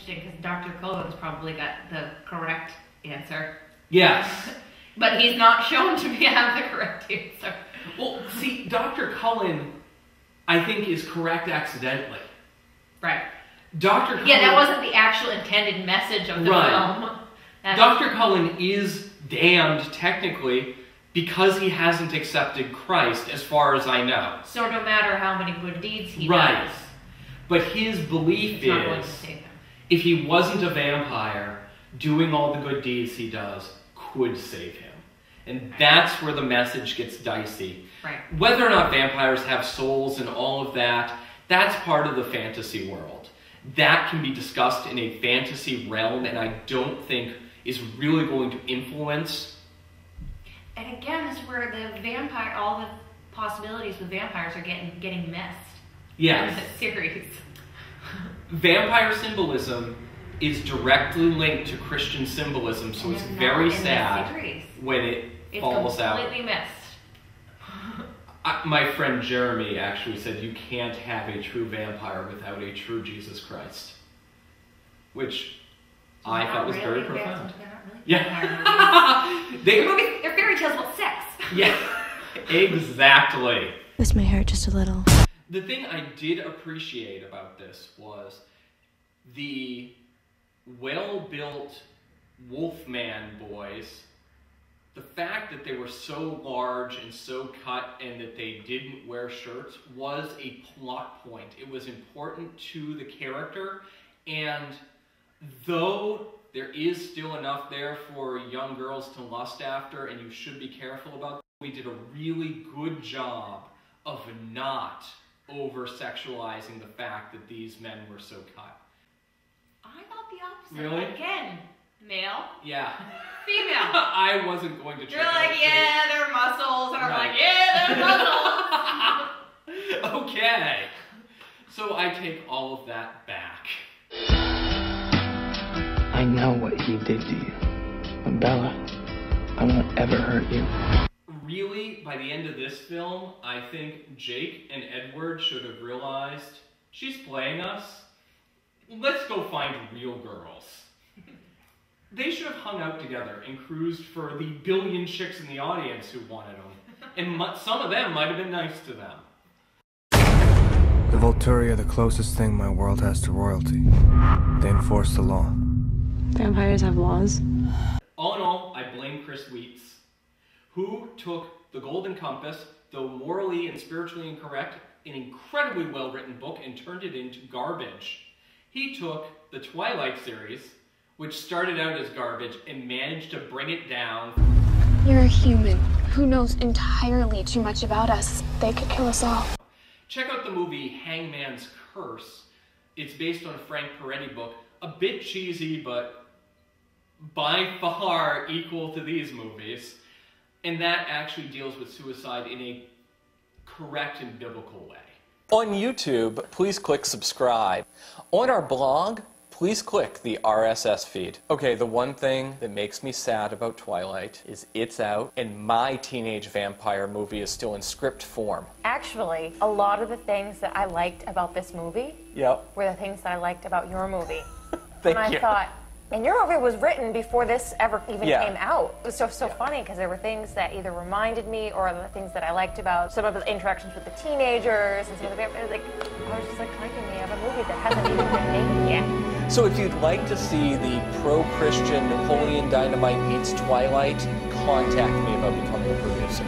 interesting because Dr. Cullen's probably got the correct answer. Yes. But he's not shown to have the correct answer. Well, see, Dr. Cullen, I think, is correct accidentally. Right. Dr. Cullen... Yeah, that wasn't the actual intended message of the film. Dr. Cullen is damned, technically, because he hasn't accepted Christ, as far as I know. So no matter how many good deeds he does... But his belief is, if he wasn't a vampire, doing all the good deeds he does could save him. And that's where the message gets dicey. Right. Whether or not vampires have souls and all of that, that's part of the fantasy world. That can be discussed in a fantasy realm, and I don't think is really going to influence. And again, this is where all the possibilities with vampires are getting missed. Yes. In the series. Vampire symbolism is directly linked to Christian symbolism, so it's very sad when it falls out. It's completely missed. My friend Jeremy actually said you can't have a true vampire without a true Jesus Christ, which I thought was very profound. They're not really they're fairy tales about sex. Yeah, exactly. This may hurt just a little. The thing I did appreciate about this was the well-built Wolfman boys. The fact that they were so large and so cut and that they didn't wear shirts was a plot point. It was important to the character, and though there is still enough there for young girls to lust after, and you should be careful about that, we did a really good job of not over-sexualizing the fact that these men were so cut. I thought the opposite. Really? Again, male. Yeah. Female. I wasn't going to check. You're like, yeah, they're muscles. And I'm like, yeah, they're muscles. Okay. So I take all of that back. I know what he did to you. But Bella, I won't ever hurt you. Really, by the end of this film, I think Jake and Edward should have realized, she's playing us. Let's go find real girls. They should have hung out together and cruised for the billion chicks in the audience who wanted them. And some of them might have been nice to them. The Volturi are the closest thing my world has to royalty. They enforce the law. Vampires have laws? All in all, I blame Chris Wheats, who took The Golden Compass, though morally and spiritually incorrect, an incredibly well-written book, and turned it into garbage. He took the Twilight series, which started out as garbage, and managed to bring it down. You're a human who knows entirely too much about us. They could kill us all. Check out the movie Hangman's Curse. It's based on a Frank Peretti book. A bit cheesy, but by far equal to these movies. And that actually deals with suicide in a correct and biblical way. On YouTube, please click subscribe. On our blog, please click the RSS feed. Okay, the one thing that makes me sad about Twilight is it's out and my teenage vampire movie is still in script form. Actually, a lot of the things that I liked about this movie were the things that I liked about your movie. Thank and you. I thought, and your movie was written before this ever even came out. It was so funny because there were things that either reminded me or the things that I liked about some of the interactions with the teenagers and some of the vampires. Like, I was just like, how can we have a movie that hasn't even been made yet? So if you'd like to see the pro-Christian Napoleon Dynamite meets Twilight, contact me about becoming a producer.